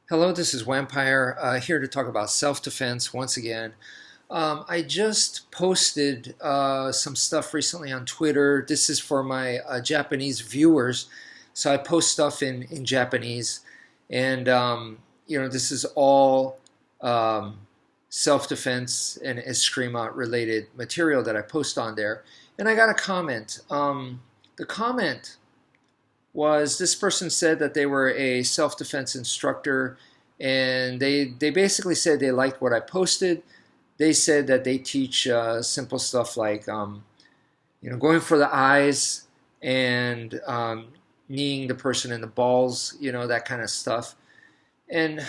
Hello, this is Wmpyr, here to talk about self-defense once again. I just posted some stuff recently on Twitter. This is for my Japanese viewers, so I post stuff in Japanese, and this is all self-defense and Escrima related material that I post on there. And I got a comment. The comment was this person said that they were a self-defense instructor, and they basically said they liked what I posted. They said that they teach simple stuff like going for the eyes and kneeing the person in the balls, that kind of stuff. And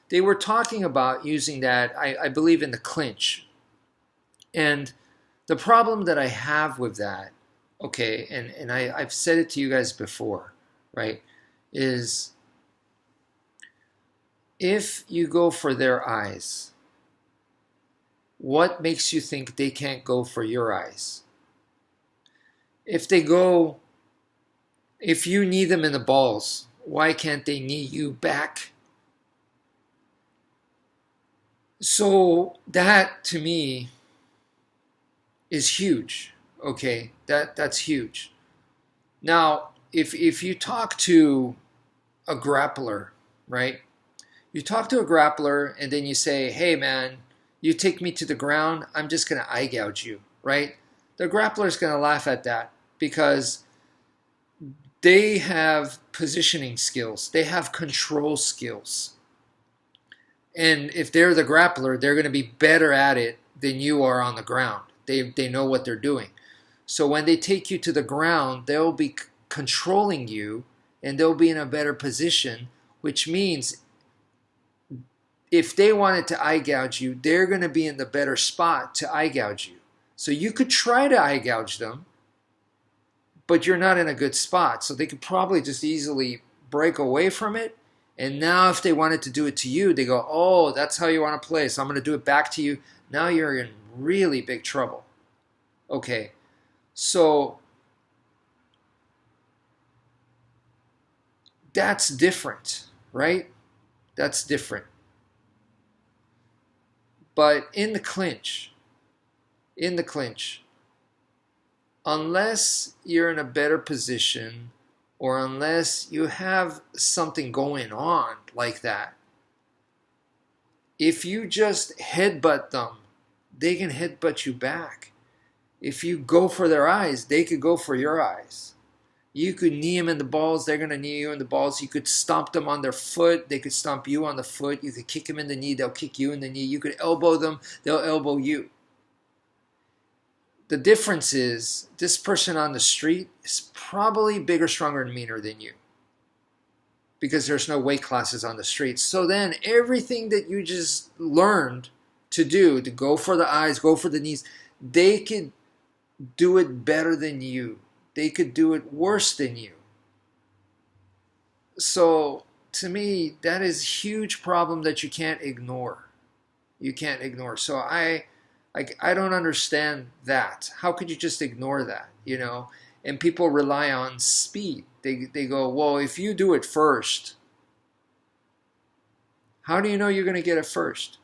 they were talking about using that, I believe, in the clinch. And the problem that I have with that, okay, and I've said it to you guys before, right, is if you go for their eyes, what makes you think they can't go for your eyes? If you knee them in the balls, why can't they knee you back? So that, to me, is huge. Okay, that's huge. Now, if you talk to a grappler, right? You talk to a grappler and then you say, "Hey man, you take me to the ground, I'm just going to eye gouge you," right? The grappler is going to laugh at that because they have positioning skills. They have control skills. And if they're the grappler, they're going to be better at it than you are on the ground. They know what they're doing. So when they take you to the ground, they'll be controlling you and they'll be in a better position, which means if they wanted to eye gouge you, they're going to be in the better spot to eye gouge you. So you could try to eye gouge them, but you're not in a good spot. So they could probably just easily break away from it. And now if they wanted to do it to you, they go, "Oh, that's how you want to play, so I'm going to do it back to you." Now you're in really big trouble. Okay. So that's different, right? That's different. But in the clinch, unless you're in a better position or unless you have something going on like that, if you just headbutt them, they can headbutt you back. If you go for their eyes, they could go for your eyes. You could knee them in the balls, they're going to knee you in the balls. You could stomp them on their foot, they could stomp you on the foot. You could kick them in the knee, they'll kick you in the knee. You could elbow them, they'll elbow you. The difference is this person on the street is probably bigger, stronger, and meaner than you because there's no weight classes on the street. So then everything that you just learned to do, to go for the eyes, go for the knees, they could do it better than you. They could do it worse than you. So to me, that is a huge problem that you can't ignore. You can't ignore. So I don't understand that. How could you just ignore that, And people rely on speed. They go, "Well, if you do it first, how do you know you're going to get it first?"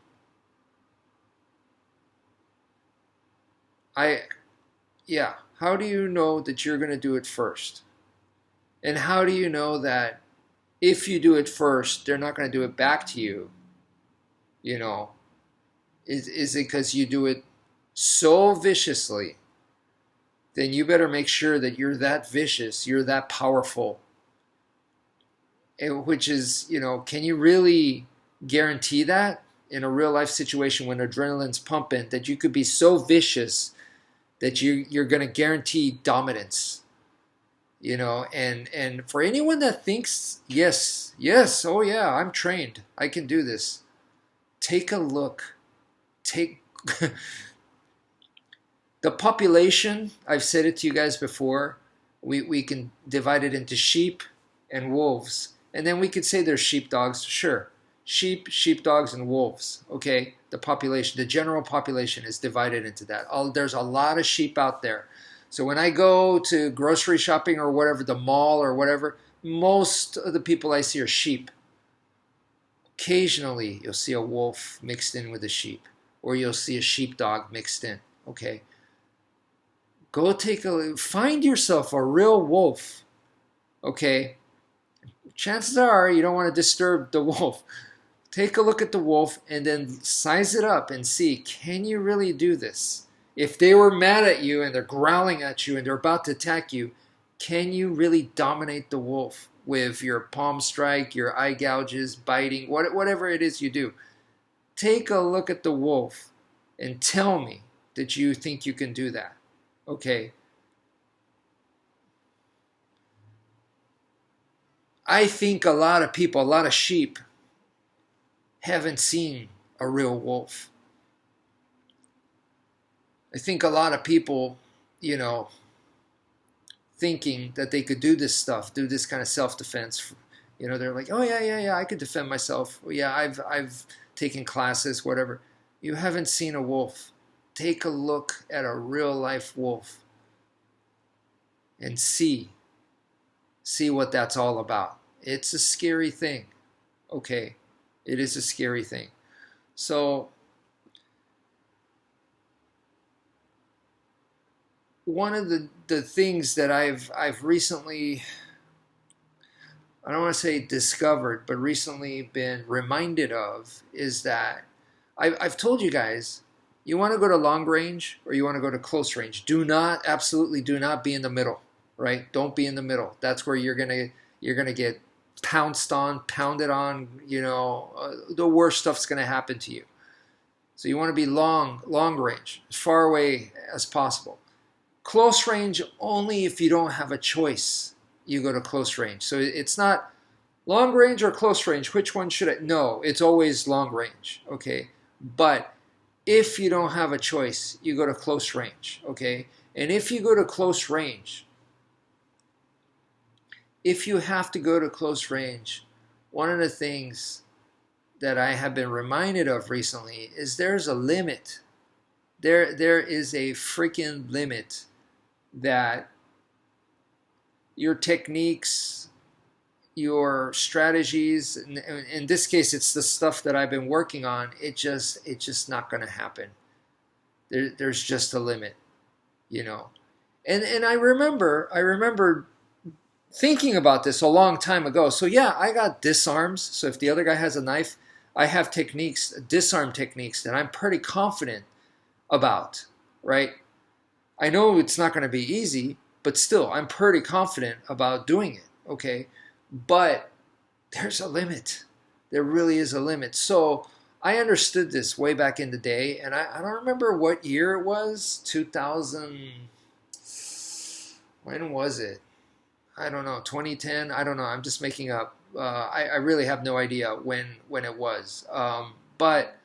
How do you know that you're going to do it first? And how do you know that if you do it first, they're not going to do it back to you? Is it because you do it so viciously? Then you better make sure that you're that vicious, you're that powerful. Which is, can you really guarantee that in a real life situation when adrenaline's pumping, that you could be so vicious that you're going to guarantee dominance? And for anyone that thinks, yes, oh yeah, I'm trained, I can do this. Take a look. The population, I've said it to you guys before, we can divide it into sheep and wolves. And then we could say there's sheepdogs, sure. Sheep, sheepdogs, and wolves, okay? The population, the general population is divided into that. There's a lot of sheep out there. So when I go to grocery shopping or whatever, the mall or whatever, most of the people I see are sheep. Occasionally, you'll see a wolf mixed in with a sheep, or you'll see a sheepdog mixed in. Okay, find yourself a real wolf. Okay, chances are you don't want to disturb the wolf. Take a look at the wolf and then size it up and see, can you really do this? If they were mad at you and they're growling at you and they're about to attack you, can you really dominate the wolf with your palm strike, your eye gouges, biting, whatever it is you do? Take a look at the wolf and tell me that you think you can do that. Okay. I think a lot of people, a lot of sheep, haven't seen a real wolf. I think a lot of people, thinking that they could do this stuff, do this kind of self-defense. They're like, oh yeah, I could defend myself. Yeah, I've taken classes, whatever. You haven't seen a wolf. Take a look at a real life wolf and see what that's all about. It's a scary thing. Okay, it is a scary thing. So one of the things that I've recently, I don't want to say discovered, but recently been reminded of is that I've told you guys, you want to go to long range or you want to go to close range. Absolutely do not be in the middle, right? Don't be in the middle. That's where you're gonna get pounced on, pounded on. The worst stuff's gonna happen to you. So you want to be long range, as far away as possible. Close range only if you don't have a choice. You go to close range. So it's not long range or close range. Which one should I? No, it's always long range. Okay, but if you don't have a choice, you go to close range. Okay, and if you go to close range, if you have to go to close range, one of the things that I have been reminded of recently is there's a limit. There is a freaking limit that your techniques, your strategies, in this case, it's the stuff that I've been working on. It's just not going to happen. There's just a limit, And I remember thinking about this a long time ago. So yeah, I got disarms. So if the other guy has a knife, I have disarm techniques that I'm pretty confident about, right? I know it's not going to be easy, but still, I'm pretty confident about doing it, okay? But there's a limit. There really is a limit. So I understood this way back in the day, and I don't remember what year it was, 2000, when was it? I don't know, 2010? I don't know, I'm just making up. I really have no idea when it was. But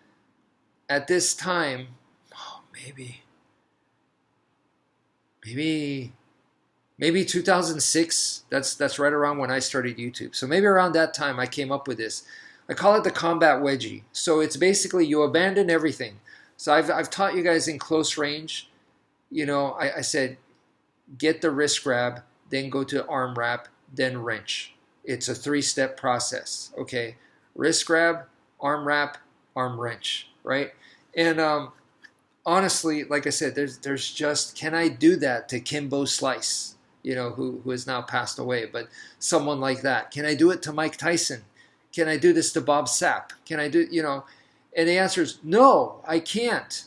at this time, maybe 2006. That's right around when I started YouTube. So maybe around that time I came up with this. I call it the combat wedgie. So it's basically you abandon everything. So I've taught you guys in close range. I said get the wrist grab, then go to arm wrap, then wrench. It's a 3-step process. Okay, wrist grab, arm wrap, arm wrench. Right, and honestly, like I said, there's just, can I do that to Kimbo Slice, who has now passed away, but someone like that? Can I do it to Mike Tyson? Can I do this to Bob Sapp? Can I do, and the answer is no, I can't.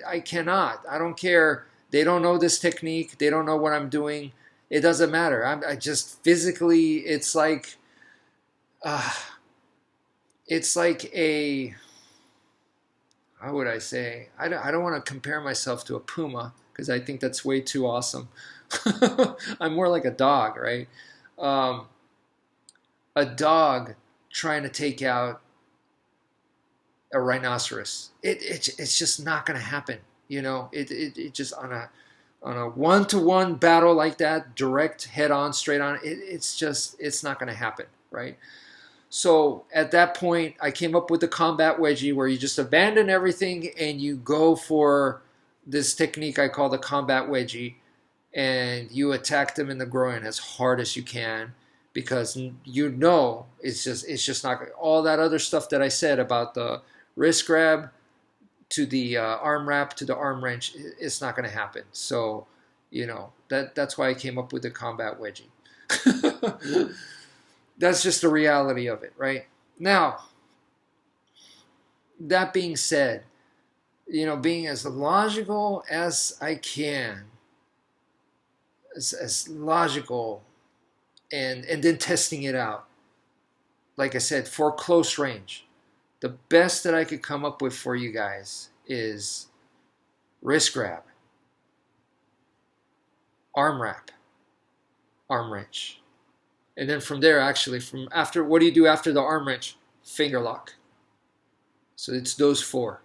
I cannot. I don't care. They don't know this technique. They don't know what I'm doing. It doesn't matter. I just physically, it's like a, how would I say? I don't want to compare myself to a puma because I think that's way too awesome. I'm more like a dog, right? A dog trying to take out a rhinoceros. It's just not going to happen. It just on a one-to-one battle like that, direct, head-on, straight on. It's not going to happen, right? So at that point, I came up with the combat wedgie where you just abandon everything and you go for this technique I call the combat wedgie, and you attack them in the groin as hard as you can. because it's just not all that other stuff that I said about the wrist grab to the arm wrap to the arm wrench. It's not going to happen. So that's why I came up with the combat wedgie. That's just the reality of it, right? Now, that being said, being as logical as I can, as logical, and then testing it out. Like I said, for close range, the best that I could come up with for you guys is wrist grab, arm wrap, arm wrench. And then from there, actually, what do you do after the arm wrench? Finger lock. So it's those four.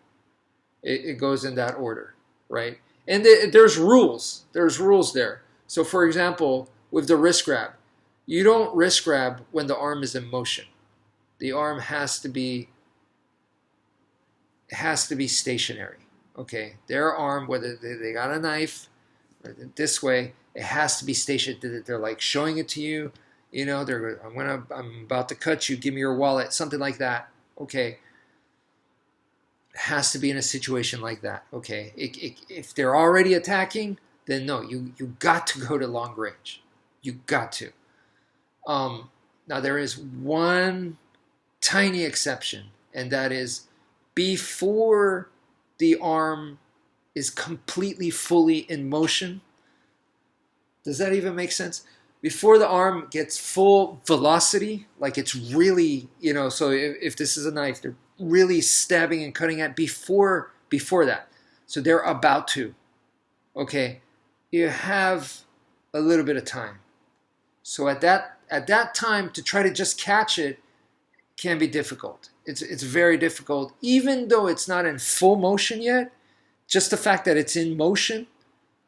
It goes in that order, right? And there's rules. There's rules there. So for example, with the wrist grab, you don't wrist grab when the arm is in motion. The arm has to be stationary. Okay, their arm, whether they got a knife this way, it has to be stationary. They're like showing it to you. I'm about to cut you. Give me your wallet. Something like that. Okay. It has to be in a situation like that. Okay. If they're already attacking, then no, you got to go to long range. You got to. Now there is one tiny exception, and that is before the arm is completely fully in motion. Does that even make sense? Before the arm gets full velocity, like it's really, so if this is a knife, they're really stabbing and cutting at before that. So they're about to. Okay, you have a little bit of time. So at that time, to try to just catch it can be difficult. It's very difficult, even though it's not in full motion yet. Just the fact that it's in motion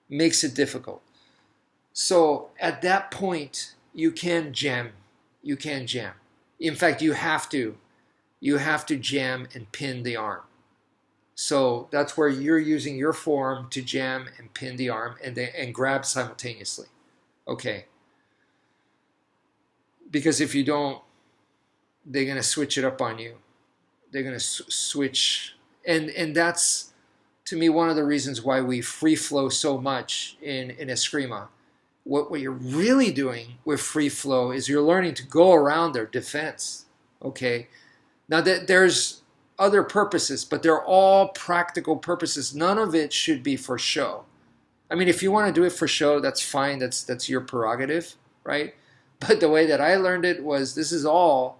makes it difficult. So at that point, you can jam. You can jam. In fact, you have to jam and pin the arm. So that's where you're using your forearm to jam and pin the arm and grab simultaneously. Okay. Because if you don't, they're going to switch it up on you. They're going to switch. And that's, to me, one of the reasons why we free flow so much in Escrima. What you're really doing with free flow is you're learning to go around their defense. Okay. Now there's other purposes, but they're all practical purposes. None of it should be for show. I mean, if you want to do it for show, that's fine. That's your prerogative, right? But the way that I learned it was this is all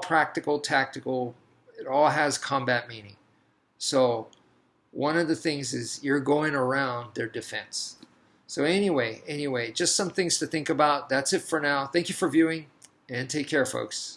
practical, tactical. It all has combat meaning. So one of the things is you're going around their defense. So anyway, just some things to think about. That's it for now. Thank you for viewing, and take care, folks.